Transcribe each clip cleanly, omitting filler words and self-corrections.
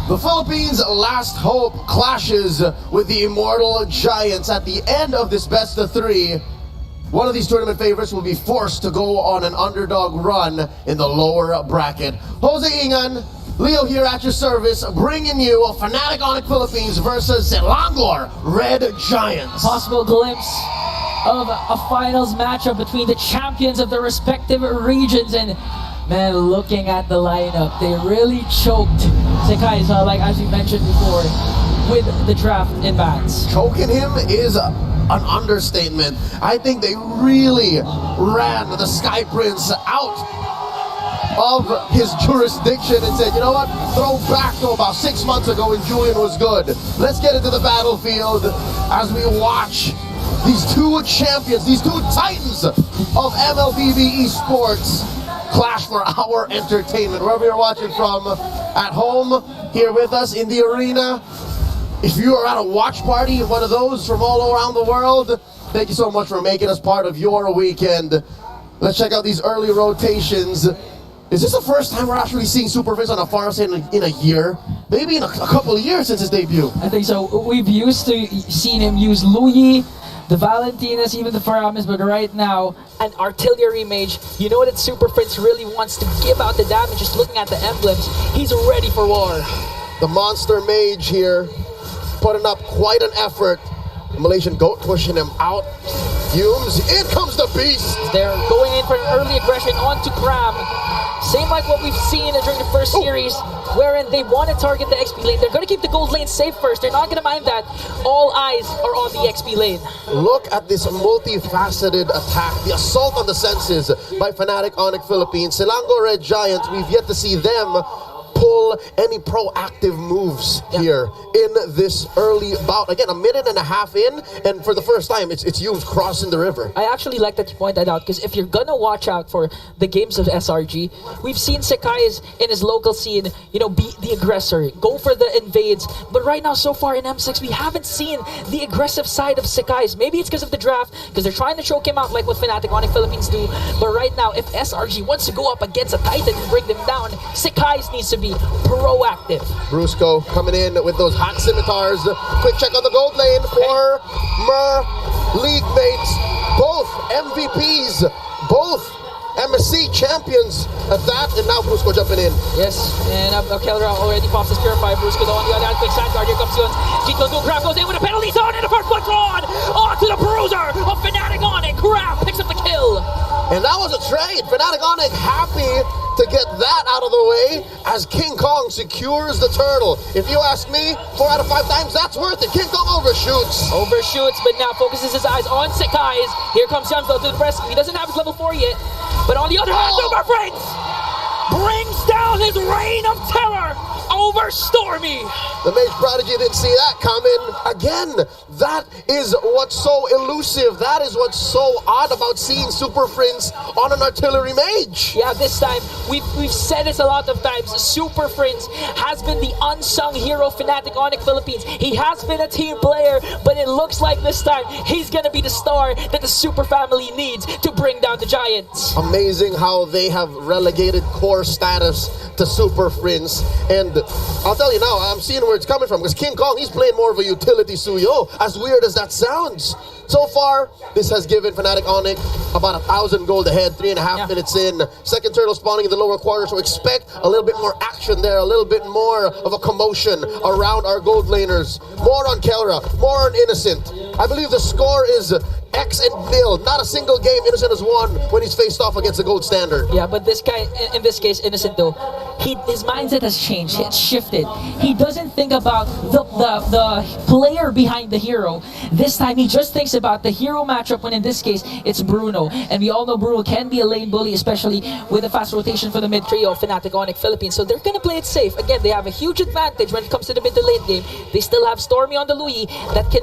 The Philippines' last hope clashes with the immortal Giants at the end of this best of three. One of these tournament favorites will be forced to go on an underdog run in the lower bracket. Jose Ingan, Leo here at your service, bringing you a Fanatic Onic Philippines versus Selangor Red Giants. Possible glimpse of a finals matchup between the champions of their respective regions, and man, looking at the lineup, they really choked Sekai's, like as you mentioned before, with the draft in bats. Choking him is an understatement. I think they really ran the Sky Prince out of his jurisdiction and said, you know what, throw back to about 6 months ago when Julian was good. Let's get into the battlefield as we watch these two champions, these two titans of MLBB esports clash for our entertainment. Wherever you're watching from, at home, here with us in the arena. If you are at a watch party, one of those from all around the world, thank you so much for making us part of your weekend. Let's check out these early rotations. Is this the first time we're actually seeing Super Vince on a farm stand in a year? Maybe in a couple of years since his debut. I think so. We've used to seen him use Louis, the Valentinas, even the Faramis, but right now, an artillery mage. You know that Super Prince really wants to give out the damage just looking at the emblems. He's ready for war. The monster mage here, putting up quite an effort. The Malaysian goat pushing him out. Fumes, in comes the beast! They're going in for an early aggression onto Cram. Same like what we've seen during the first series, wherein they want to target the XP lane. They're going to keep the gold lane safe first. They're not going to mind that. All eyes are on the XP lane. Look at this multifaceted attack. The assault on the senses by Fanatic Onic Philippines. Selangor Red Giants, we've yet to see them pull any proactive moves here in this early bout. Again, a minute and a half in, and for the first time, it's Yumes crossing the river. I actually like that you point that out, because if you're gonna watch out for the games of SRG, we've seen Sekai in his local scene, you know, be the aggressor, go for the invades. But right now, so far in M6, we haven't seen the aggressive side of Sekai's. Maybe it's because of the draft, because they're trying to choke him out like what Fnatic Onic Philippines do. But right now, if SRG wants to go up against a Titan and bring them down, Sekai's needs to be proactive. Brusco coming in with those hot scimitars. Quick check on the gold lane for Mer league mates. Both MVPs, both MSC champions at that, and now Brusco jumping in. Yes, and Kelra already pops his Purify. Brusco on the other hand, quick side guard, here comes Yuns. Gito do Grab goes in with a penalty zone, and the first one drawn onto the bruiser of Fnatic Onic. Grab picks up the kill. And that was a trade. Fnatic Onic happy to get that out of the way as King Kong secures the turtle. If you ask me, 4 out of 5 times, that's worth it. King Kong overshoots. Overshoots, but now focuses his eyes on Sekai's. Here comes Yuns though to the rescue. He doesn't have his level 4 yet. But on the other hand, Super Prince brings down his reign of terror over Stormy. The Mage Prodigy didn't see that coming. Again, that is what's so elusive. That is what's so odd about seeing Super Prince on an artillery mage. Yeah, this time, we've said this a lot of times. Super Prince has been the unsung hero of Fnatic Onic Philippines. He has been a team player, but it looks like this time he's gonna be the star that the Super family needs to bring down the Giants. Amazing how they have relegated core status to Super Prince. And I'll tell you now, I'm seeing where it's coming from, because King Kong, he's playing more of a utility Suyo, as weird as that sounds. So far, this has given Fnatic Onic about 1,000 gold ahead, 3.5 minutes in. Second turtle spawning in the lower quarter, so expect a little bit more action there, a little bit more of a commotion around our gold laners. More on Kelra, more on Innocent. I believe the score is X and nil. Not a single game Innocent has won when he's faced off against the gold standard. Yeah, but this guy, in this case, Innocent though, his mindset has changed. It's shifted. He doesn't think about the player behind the hero. This time, he just thinks about the hero matchup, when in this case, it's Bruno. And we all know Bruno can be a lane bully, especially with a fast rotation for the mid trio of Fnatic Onic Philippines. So they're going to play it safe. Again, they have a huge advantage when it comes to the mid to late game. They still have Stormy on the Louis that can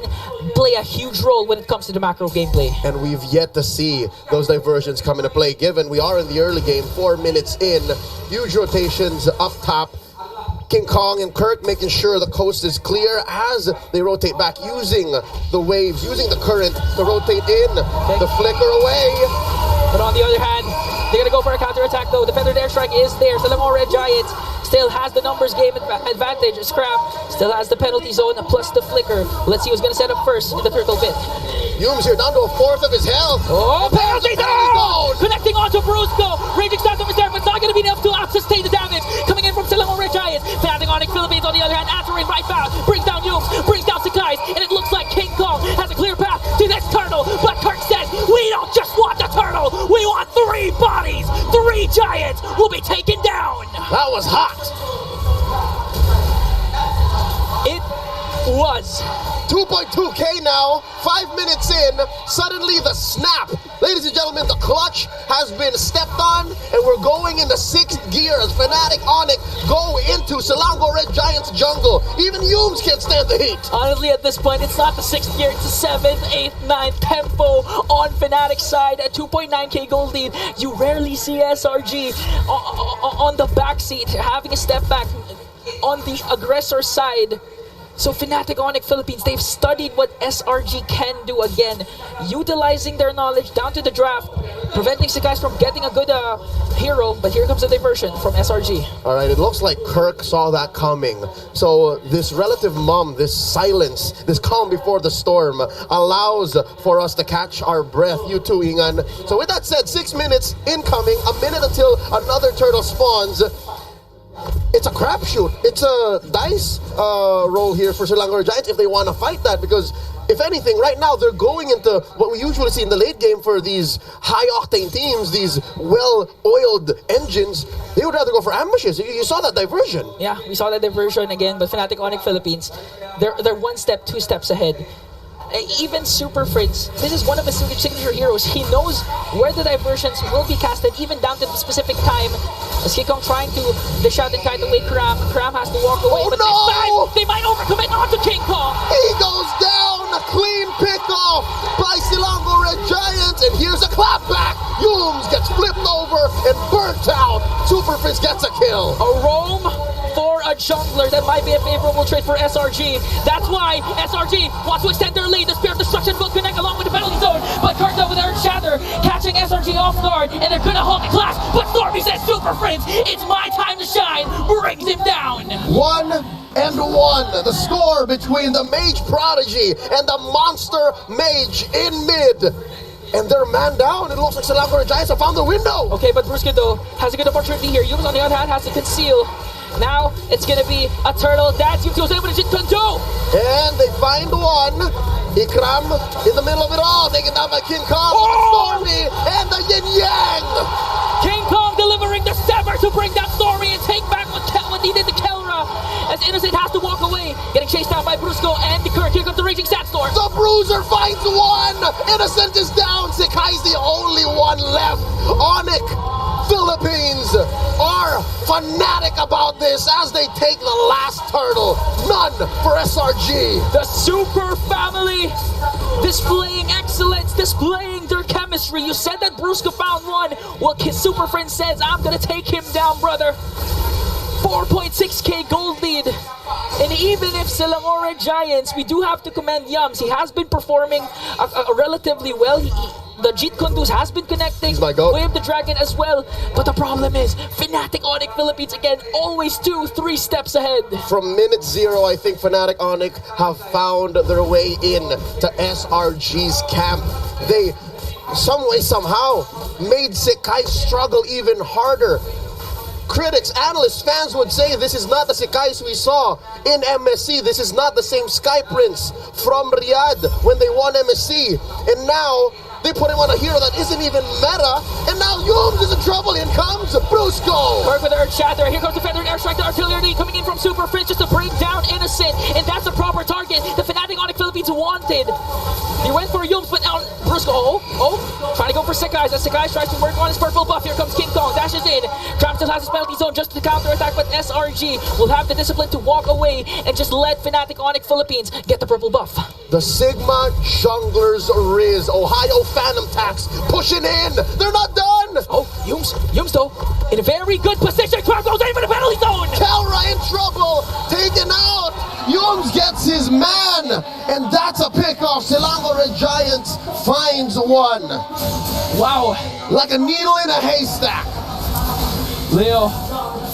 play a huge role when it comes to the macro gameplay. And we've yet to see those diversions come into play, given we are in the early game, 4 minutes in. Huge rotations up top. King Kong and Kirk making sure the coast is clear as they rotate back, using the waves, using the current to rotate in, the flicker away. But on the other hand, they're going to go for a counter attack though. Defender airstrike is there. Selangor Red Giants still has the numbers game advantage. Scrap still has the penalty zone plus the flicker. Let's see who's going to set up first in the turtle pit. Yumes here down to a fourth of his health. Oh, penalty zone! zone! Connecting onto Brusco. Raging Stars over there, but it's not going to be enough to sustain the damage. Coming in from Silango Red Giants. Fanatic Onic Philippines on the other hand, answering right back. Brings down Yumes, brings down Sakai's, and it looks like King Kong has a clear path to this turtle. But Kirk says, we don't just want the turtle, we want 3 bodies. 3 giants will be taken down. That was hot. It was. 2.2k now, 5 minutes in, suddenly the snap. Ladies and gentlemen, the clutch has been stepped on, and we're going in the 6th gear as Fanatic Onic go into Silango Red Giants jungle. Even Yumes can't stand the heat. Honestly, at this point, it's not the 6th gear, it's the 7th, 8th, 9th tempo on Fanatic's side. At 2.9k gold lead, you rarely see SRG on the backseat, having a step back on the aggressor side. So Fanatic Onic Philippines, they've studied what SRG can do again, utilizing their knowledge down to the draft, preventing Sakai's from getting a good hero, but here comes a diversion from SRG. All right, it looks like Kirk saw that coming. So this relative mum, this silence, this calm before the storm allows for us to catch our breath, you too, Ingan. So with that said, 6 minutes incoming, a minute until another turtle spawns. It's a crapshoot. It's a dice roll here for Silango Red Giants if they want to fight that, because if anything, right now they're going into what we usually see in the late game for these high-octane teams, these well-oiled engines. They would rather go for ambushes. You saw that diversion. Yeah, we saw that diversion again, but Fanatic Onic Philippines, they're 1 step, 2 steps ahead. Even Super Fritz, this is one of his signature heroes. He knows where the diversions will be casted, even down to the specific time. As King Kong trying to dish out and kite away Cram. Cram has to walk away, but this time, they might overcommit onto King Kong. He goes down, a clean pick-off by Silango Red Giants, and here's a clapback. Yumes gets flipped over and burnt out. Super Fritz gets a kill. A roam for a jungler, that might be a favorable trade for SRG. That's why SRG wants to extend their lead. The Spear of Destruction will connect along with the penalty zone, but Karta with Earth Shatter catching SRG off guard, and they're gonna hold the class. But Stormy says, Super Friends, it's my time to shine, brings him down. 1-1, the score between the Mage Prodigy and the Monster Mage in mid. And they're man down. It looks like Silango Red Giants have found the window. Okay, but Brusco though has a good opportunity here. Yumes on the other hand has to conceal. Now it's gonna be a turtle. That's Yumes able to do. And they find one. Ikram in the middle of it all, taken down by King Kong. Oh! Stormy and the Yin Yang. King Kong delivering the Sever to bring down Stormy and take back what he did to Kelra. As Innocent has to walk away, getting chased down by Brusco and the Kirk. Here comes the Raging Sandstorm. The Bruiser finds one. Innocent is down. Sakai's the only one left. Onic Philippines are fanatic about this as they take the last turtle. None for SRG. The Super Family displaying excellence, displaying their chemistry. You said that Brusco found one. Well, his Super Friend says, I'm gonna take him down, brother. 4.6k gold lead. And even if Silango Red Giants, we do have to commend Yums. He has been performing relatively well. The Jeet Kunduz has been connecting. He's my goat. Wave the Dragon as well. But the problem is, Fanatic Onic Philippines again, always 2-3 steps ahead. From minute 0, I think Fanatic Onic have found their way in to SRG's camp. They, some way, somehow, made Sakai struggle even harder. Critics, analysts, fans would say this is not the Sakais we saw in MSC. This is not the same Sky Prince from Riyadh when they won MSC. And now, they put him on a hero that isn't even meta, and now Yumes is in trouble. In comes Brusco. Work with Earth Shatter. Here comes the Feathered Airstrike, the artillery coming in from Super Fritz just to bring down Innocent, and that's the proper target the Fanatic Onic Philippines wanted. He went for Yumes, but now Brusco, trying to go for Sakai's, as Sakai's tries to work on his purple buff. Here comes King Kong, dashes in. Tram still has his penalty zone just to counterattack, but SRG will have the discipline to walk away and just let Fanatic Onic Philippines get the purple buff. The Sigma Junglers Riz, Ohio Phantom Tax, pushing in. They're not done. Oh, Yumes though, in a very good position. Tram goes in for the penalty zone. Kelra in trouble, taken out. Yumes gets his man, and that's a pickoff. Silango Red Giants finds one. Wow. Like a needle in a haystack. Leo,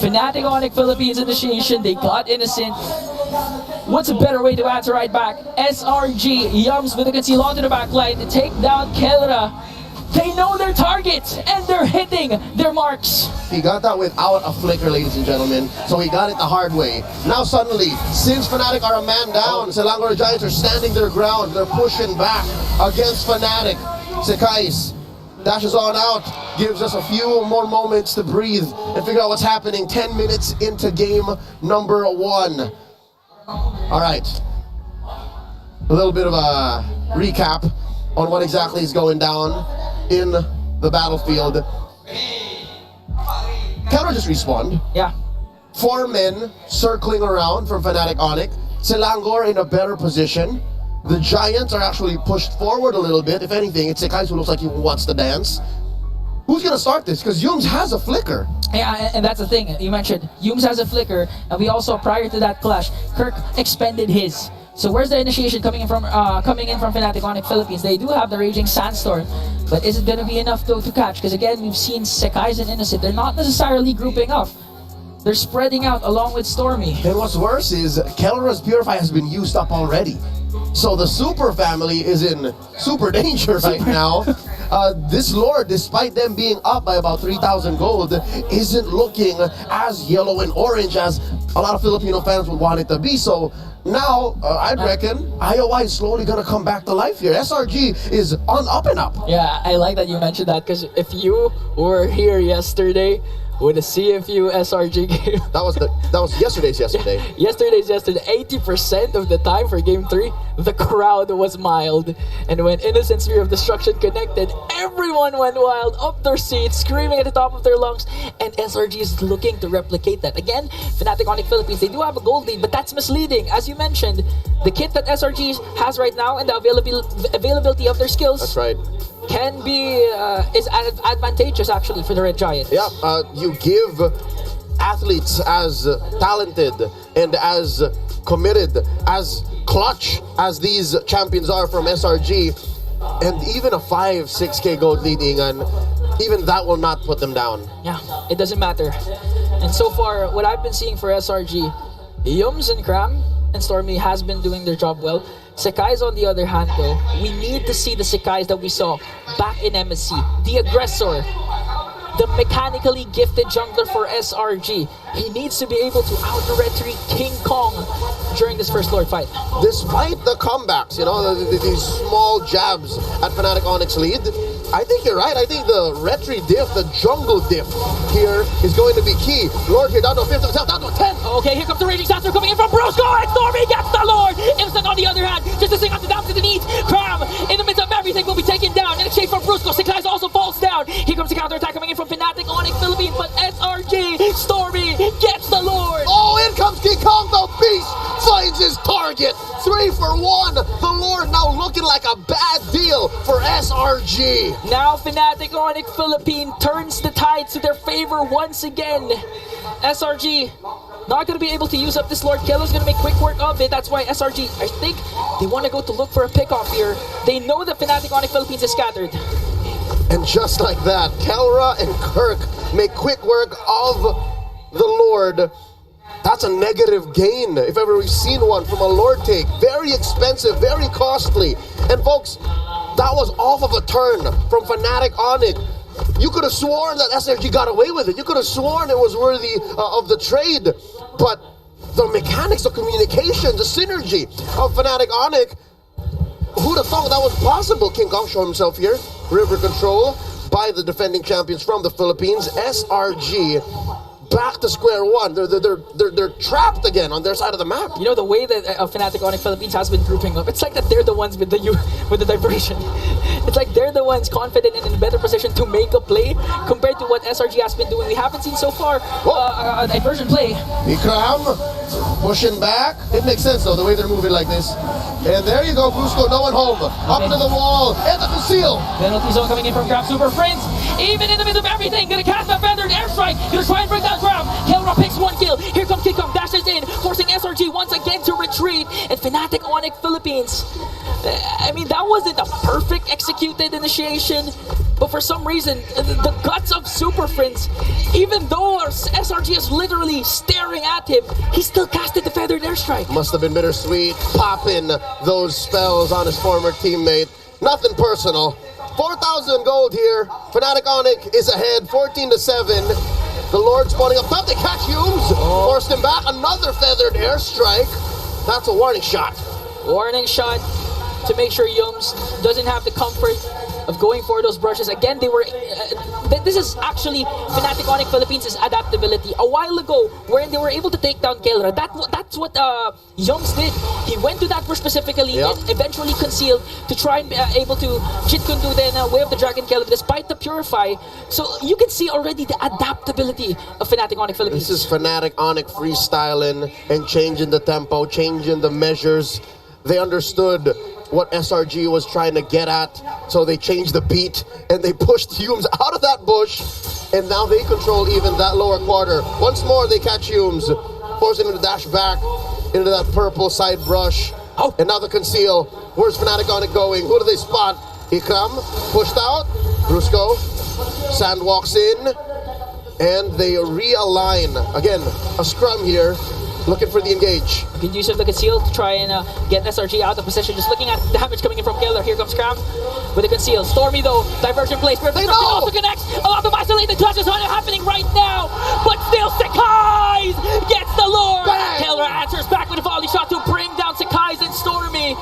Fanatic Onic Philippines initiation, they got Innocent. What's a better way to answer right back? SRG, Yums with a conceal onto the back line to take down Kelra. They know their targets and they're hitting their marks. He got that without a flicker, ladies and gentlemen. So he got it the hard way. Now suddenly, since Fnatic are a man down, Selangor Giants are standing their ground. They're pushing back against Fnatic. Sekais dashes on out, gives us a few more moments to breathe and figure out what's happening. 10 minutes into game number 1. All right. A little bit of a recap on what exactly is going down in the battlefield. Counter just respawned. Yeah. 4 men circling around from Fnatic Onic. Selangor in a better position. The Giants are actually pushed forward a little bit. If anything, it's Sekais who looks like he wants to dance. Who's gonna start this? Because Yums has a flicker. Yeah, and that's the thing. You mentioned Yums has a flicker, and we also, prior to that clash, Kirk expended his. So where's the initiation coming in from Fnatic Onic Philippines? They do have the Raging Sandstorm, but is it gonna be enough though to catch? Because again, we've seen Sekais and Innocent. They're not necessarily grouping up. They're spreading out along with Stormy. And what's worse is Kelra's Purify has been used up already. So the Super family is in super danger right now. This Lord, despite them being up by about 3,000 gold, isn't looking as yellow and orange as a lot of Filipino fans would want it to be. So now, I'd reckon IOI is slowly gonna come back to life here. SRG is on up and up. Yeah, I like that you mentioned that, because if you were here yesterday with a CFU SRG game, That was yesterday's yesterday. yesterday's yesterday, 80% of the time for game 3, the crowd was mild. And when Innocent Sphere of Destruction connected, everyone went wild, up their seats, screaming at the top of their lungs, and SRG is looking to replicate that. Again, Fnatic Onic Philippines, they do have a gold lead, but that's misleading. As you mentioned, the kit that SRG has right now and the availability of their skills, That's right. can be is advantageous actually for the Red Giant. Yeah, you give athletes as talented and as committed, as clutch as these champions are from SRG, and even a 5-6k gold leading, and even that will not put them down. Yeah, it doesn't matter. And so far, what I've been seeing for SRG, Yums and Kram and Stormy has been doing their job well. Sekais, on the other hand, though, we need to see the Sekais that we saw back in MSC. The aggressor, the mechanically gifted jungler for SRG. He needs to be able to out-retreat King Kong during this first Lord fight. Despite the comebacks, you know, these small jabs at Fnatic Onyx lead, I think you're right. I think the retry diff, the jungle diff here is going to be key. Lord here down to a 5th of himself, down to a 10. Okay, here comes the Raging Sandstorm coming in from Brusco, and Stormy gets the Lord! Innocent on the other hand, just to sing out the down to the knees. Cram, in the midst of everything, will be taken down. In exchange from Brusco, Sekais also falls down. Here comes the counterattack coming in from Fnatic Onic Philippines, but SRG, Stormy gets the Lord! Oh, in comes King Kong, the beast finds his target. 3 for 1. The Lord now looking like a bad deal for SRG. Now Fnatic Onic Philippines turns the tides to their favor once again. SRG not going to be able to use up this Lord. Keller's going to make quick work of it. That's why SRG, I think they want to go to look for a pickoff here. They know that Fnatic Onic Philippines is scattered. And just like that, Kelra and Kirk make quick work of the Lord. That's a negative gain, if ever we've seen one from a Lord take. Very expensive, very costly. And folks, that was off of a turn from Fnatic Onic. You could have sworn that SRG got away with it. You could have sworn it was worthy of the trade. But the mechanics of communication, the synergy of Fnatic Onic, who'd have thought that was possible? King Kong show himself here. River control by the defending champions from the Philippines. SRG back to square one. They're trapped again on their side of the map. You know, the way that Fnatic Onic Philippines has been grouping up, it's like that they're the ones with the diversion. It's like they're the ones confident and in a better position to make a play compared to what SRG has been doing. We haven't seen so far a diversion play. Ikram pushing back. It makes sense though, the way they're moving like this. And there you go, Brusco, no one home. Up into the wall, and the seal. Penalty zone coming in from Grab Super Friends. Even in the midst of everything, gonna cast a feathered airstrike. Gonna try and bring down Grab. Kelra picks one kill. Here comes King Kong, dashes in, forcing SRG once again to retreat. retreat, and Fnatic Onic Philippines. I mean, that wasn't a perfect executed initiation, but for some reason, the guts of Super Prince, even though SRG is literally staring at him, he still casted the Feathered Airstrike. Must have been bittersweet, popping those spells on his former teammate. Nothing personal. 4,000 gold here. Fnatic Onic is ahead, 14-7. The Lord spawning up top. They catch Humes. Forced him back. Another Feathered Airstrike. That's a warning shot. Warning shot to make sure Yums doesn't have the comfort of going for those brushes. Again, they were... this is actually Fnatic Onic Philippines' adaptability. A while ago, wherein they were able to take down Kelra, that's what Yums did. He went to that brush specifically and eventually concealed to try and be able to Chit Kundu then Way of the Dragon Kelra despite the Purify. So you can see already the adaptability of Fnatic Onic Philippines. This is Fnatic Onic freestyling and changing the tempo, changing the measures. They understood what SRG was trying to get at, so they changed the beat and they pushed Humes out of that bush, and now they control even that lower quarter. Once more they catch Humes, forcing him to dash back into that purple side brush. And now the conceal. Where's Fnatic Onic going? Who do they spot? Ikram pushed out. Brusco. Sand walks in, and they realign. Again, a scrum here. Looking for the engage. Good use of the conceal to try and get SRG out of position. Just looking at damage coming in from Keller. Here comes Cram with the conceal. Stormy though, diversion place. Where Victor also connects. A lot of isolated touches are happening right now. But still Sakai's gets the Lord. Keller answers back with a volley shot to bring down Sakai's and Stormy.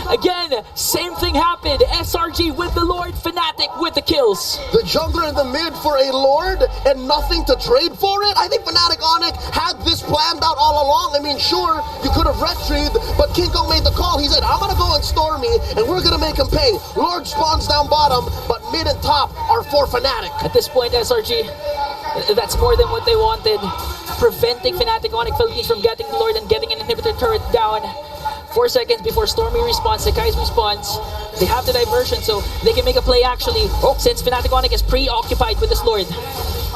Again, same thing happened. SRG with the Lord, Fnatic with the kills. The jungler in the mid for a Lord and nothing to trade for it? I think Fnatic Onic had this planned out all along. I mean, sure, you could have retrieved, but King Kong made the call. He said, I'm going to go on Stormy, and we're going to make him pay. Lord spawns down bottom, but mid and top are for Fnatic. At this point, SRG, that's more than what they wanted. Preventing Fnatic Onic Philippines from getting the Lord and getting an inhibitor turret down. 4 seconds before Stormy respawns, Sakai's response. They have the diversion, so they can make a play actually, since Fnatic Onic is preoccupied with this Lord.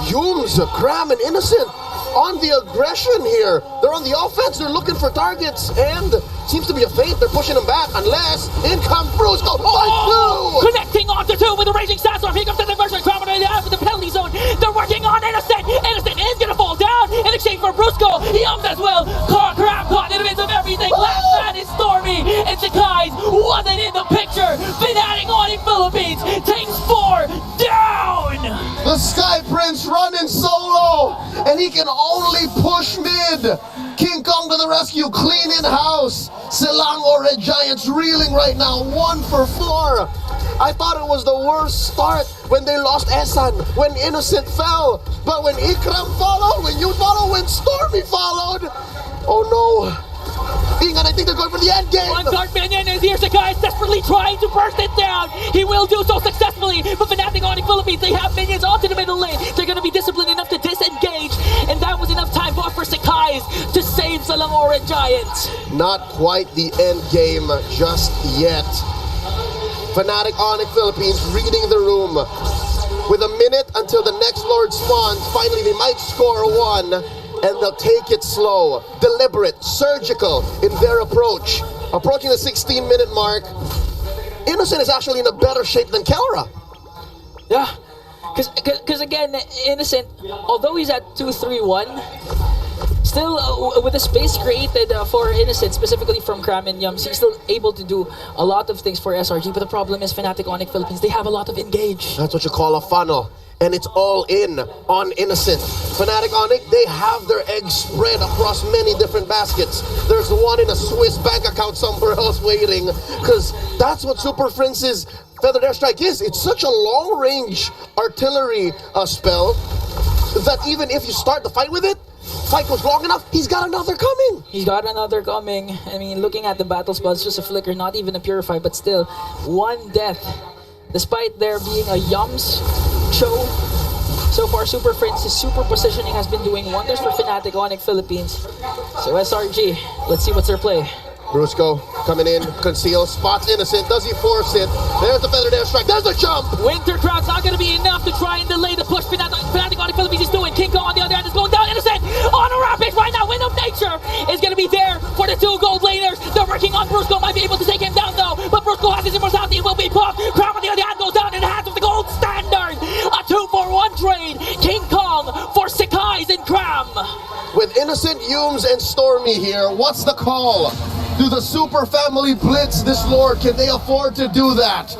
Humes, Cram, and Innocent on the aggression here. They're on the offense, they're looking for targets, and seems to be a feint. They're pushing them back, unless in comes Brusco. Connecting onto two with a raging sandstorm. Here comes the diversion. Cram with the penalty zone. They're working on Innocent. Innocent is going to fall down in exchange for Brusco. Yums as well. Cram caught in the midst of everything. Last man is Stormy, and Sakai's wasn't in the picture. Fnatic Onic Philippines takes 4 down. The Sky Prince running solo, and he can only push mid. King Kong to the rescue, clean in house. Selangor Red Giants reeling right now, 1 for 4. I thought it was the worst start when they lost Esan, when Innocent fell. But when Ikram followed, when you followed, when Stormy followed, oh no. Ingan, I think they're going for the end game. One Dark Minion is here. Sakai is desperately trying to burst it down. He will do so successfully. But Fnatic Onic Philippines, they have minions onto the middle lane. They're going to be disciplined enough to disengage. And that was enough time for Sakai's to save Selangor Red Giants. Not quite the end game just yet. Fnatic Onic Philippines reading the room. With a minute until the next Lord spawns, finally they might score 1. And they'll take it slow, deliberate, surgical in their approach. Approaching the 16-minute mark, Innocent is actually in a better shape than Kelra. Yeah, because again, Innocent, although he's at 2-3-1, still with the space created for Innocent, specifically from Cram and Yums, he's still able to do a lot of things for SRG. But the problem is Fnatic Onic Philippines, they have a lot of engage. That's what you call a funnel. And it's all in on Innocent. Fnatic Onic, they have their eggs spread across many different baskets. There's one in a Swiss bank account somewhere else waiting, because that's what Super Prince's Feathered Airstrike is. It's such a long-range artillery spell that even if you start the fight with it, fight goes long enough, he's got another coming. He's got another coming. I mean, looking at the battle spell, it's just a flicker, not even a Purify, but still, 1 death. Despite there being a Yums show, so far Super Prince's super positioning has been doing wonders for Fnatic Onic Philippines. So SRG, let's see what's their play. Brusco coming in, conceal, spots Innocent. Does he force it? There's the Feathered Airstrike. There's the jump! Winter Crown's not going to be enough to try and delay the push Fnatic Onic Philippines is doing. King Kong on the other hand is going down. Innocent on a rampage right now. Wind of Nature is going to be there for the 2 gold laners. Yumes and Stormy here. What's the call? Do the Super Family blitz this Lord? Can they afford to do that?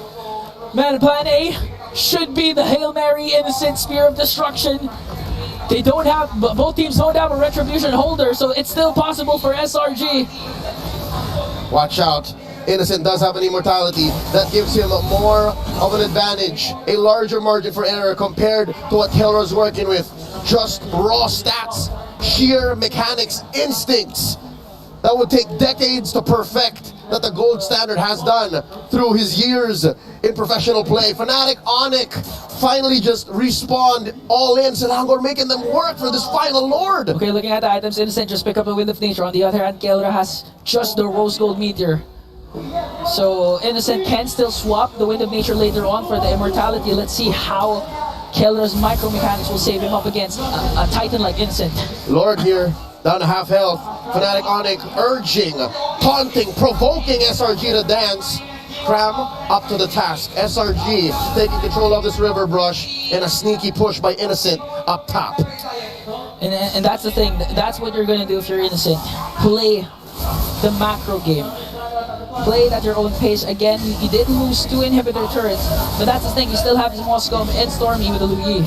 Man, plan A should be the Hail Mary Innocent Spear of Destruction. They don't have, both teams don't have a Retribution holder, so it's still possible for SRG. Watch out. Innocent does have an immortality. That gives him more of an advantage, a larger margin for error compared to what Taylor's working with. Just raw stats, sheer mechanics, instincts that would take decades to perfect, that the gold standard has done through his years in professional play. Fanatic, Onic finally just respawned all in. Selangor making them work for this final Lord. Okay, looking at the items, Innocent just pick up a Wind of Nature. On the other hand, Kelra has just the Rose Gold Meteor. So Innocent can still swap the Wind of Nature later on for the immortality. Let's see how Kelra's micro mechanics will save him up against a Titan like Innocent. Lord here, down to half health. Fanatic Onic urging, taunting, provoking SRG to dance. Cram up to the task. SRG taking control of this river brush and a sneaky push by Innocent up top. And that's the thing. That's what you're going to do if you're Innocent. Play the macro game. Play it at your own pace. Again, you did lose 2 inhibitor turrets, but that's the thing. You still have Moscow and Stormy with the Luyi.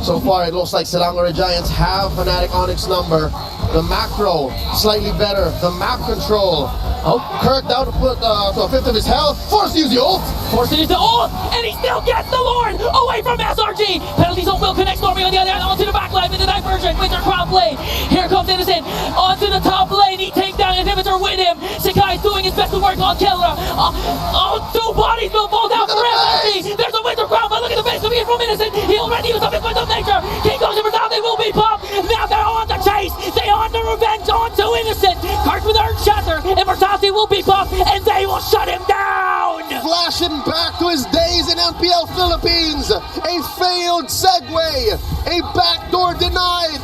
So far, it looks like Selangor Giants have Fanatic Onic's number. The macro, slightly better. The map control. Oh, Kirk down to put to a fifth of his health. Forced to use the ult. Forced to use the ult, and he still gets the Lord away from SRG. Penalty zone will connect Stormy on the other hand onto the back line with the diversion. Winter crowd play. Here comes Innocent onto the top lane. He takes down inhibitor with him. Sakai is doing his best to work on Kelra. 2 bodies will fall down for SRG. There's a winter crowd, but look at the base coming in from Innocent. He already used up his Wind of Nature. King goes in down. They will be popped. Now they're on the chase. They on the revenge onto Innocent. Kirk with Earth Shatter. Immortality will be popped, and they will shut him down. Flashing back to his days in MPL Philippines. A failed segue. A backdoor denied.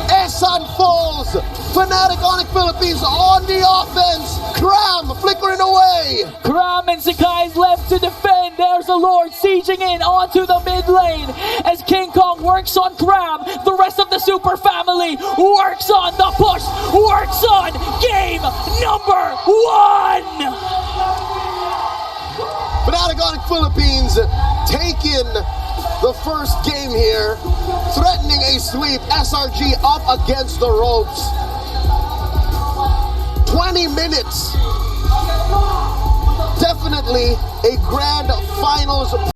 Esan falls. Fanatic Onic Philippines on the offense. Cram flickering away. Cram and Sakai is left to defend. There's a Lord sieging in onto the mid lane. As King Kong works on Cram, the rest of the Super Family works on the push, works on game number 1. Fanatic Onic Philippines taking the first game here, threatening a sweep. SRG up against the ropes. 20 minutes. Definitely a grand finals